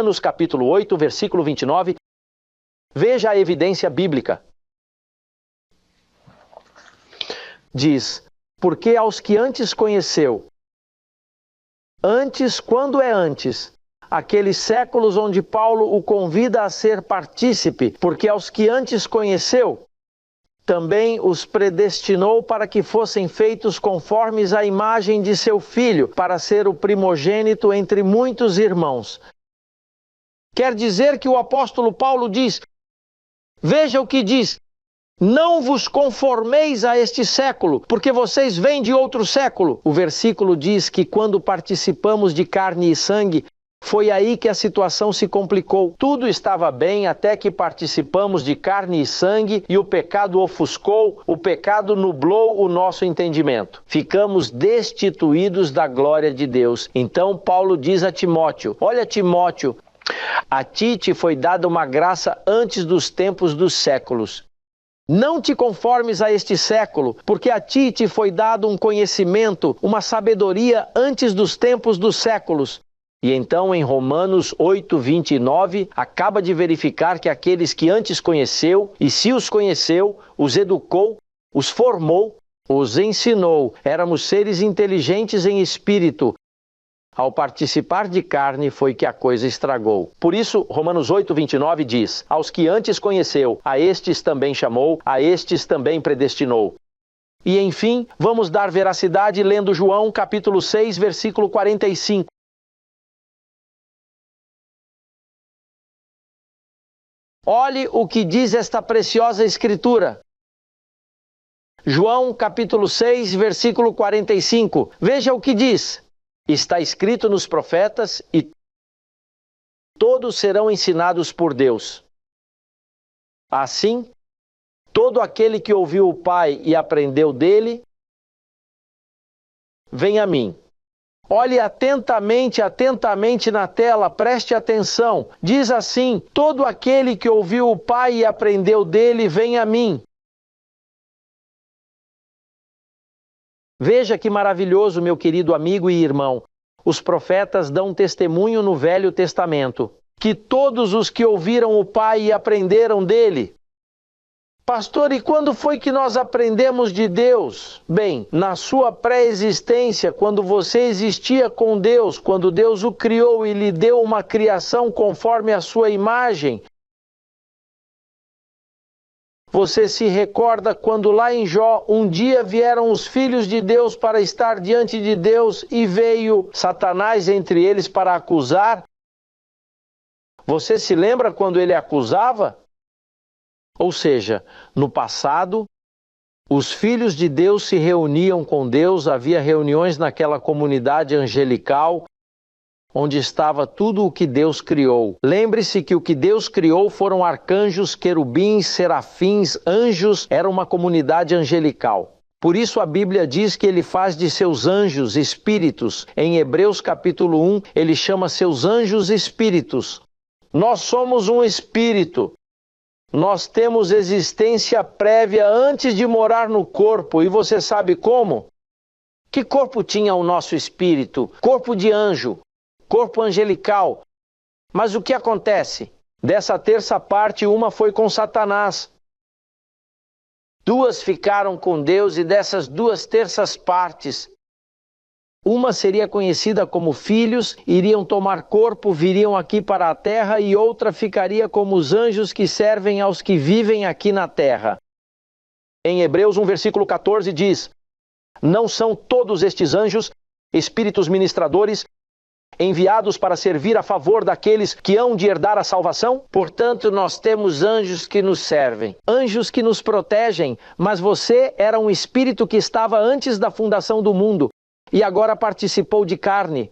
Romanos capítulo 8, versículo 29, veja a evidência bíblica. Diz, porque aos que antes conheceu, antes, quando é antes? Aqueles séculos onde Paulo o convida a ser partícipe, porque aos que antes conheceu, também os predestinou para que fossem feitos conformes à imagem de seu filho, para ser o primogênito entre muitos irmãos. Quer dizer que o apóstolo Paulo diz, veja o que diz, não vos conformeis a este século, porque vocês vêm de outro século. O versículo diz que quando participamos de carne e sangue, foi aí que a situação se complicou. Tudo estava bem até que participamos de carne e sangue e o pecado ofuscou, o pecado nublou o nosso entendimento. Ficamos destituídos da glória de Deus. Então Paulo diz a Timóteo, olha Timóteo, a ti te foi dada uma graça antes dos tempos dos séculos. Não te conformes a este século, porque a ti te foi dado um conhecimento, uma sabedoria antes dos tempos dos séculos. E então em Romanos 8, 29, acaba de verificar que aqueles que antes conheceu, e se os conheceu, os educou, os formou, os ensinou. Éramos seres inteligentes em espírito. Ao participar de carne foi que a coisa estragou. Por isso, Romanos 8, 29 diz, aos que antes conheceu, a estes também chamou, a estes também predestinou. E enfim, vamos dar veracidade lendo João capítulo 6, versículo 45. Olhe o que diz esta preciosa escritura. João capítulo 6, versículo 45. Veja o que diz. Está escrito nos profetas e todos serão ensinados por Deus. Assim, todo aquele que ouviu o Pai e aprendeu dele, vem a mim. Olhe atentamente na tela, preste atenção. Diz assim, todo aquele que ouviu o Pai e aprendeu dele, vem a mim. Veja que maravilhoso, meu querido amigo e irmão. Os profetas dão testemunho no Velho Testamento que todos os que ouviram o Pai e aprenderam dele. Pastor, e quando foi que nós aprendemos de Deus? Bem, na sua pré-existência, quando você existia com Deus, quando Deus o criou e lhe deu uma criação conforme a sua imagem, você se recorda quando lá em Jó, um dia vieram os filhos de Deus para estar diante de Deus e veio Satanás entre eles para acusar? Você se lembra quando ele acusava? Ou seja, no passado, os filhos de Deus se reuniam com Deus, havia reuniões naquela comunidade angelical, onde estava tudo o que Deus criou. Lembre-se que o que Deus criou foram arcanjos, querubins, serafins, anjos, era uma comunidade angelical. Por isso a Bíblia diz que ele faz de seus anjos espíritos. Em Hebreus capítulo 1, ele chama seus anjos espíritos. Nós somos um espírito. Nós temos existência prévia antes de morar no corpo. E você sabe como? Que corpo tinha o nosso espírito? Corpo de anjo. Corpo angelical. Mas o que acontece? Dessa terça parte, uma foi com Satanás. Duas ficaram com Deus e dessas duas terças partes, uma seria conhecida como filhos, iriam tomar corpo, viriam aqui para a terra e outra ficaria como os anjos que servem aos que vivem aqui na terra. Em Hebreus 1, versículo 14 diz, não são todos estes anjos espíritos ministradores enviados para servir a favor daqueles que hão de herdar a salvação? Portanto, nós temos anjos que nos servem, anjos que nos protegem, mas você era um espírito que estava antes da fundação do mundo e agora participou de carne.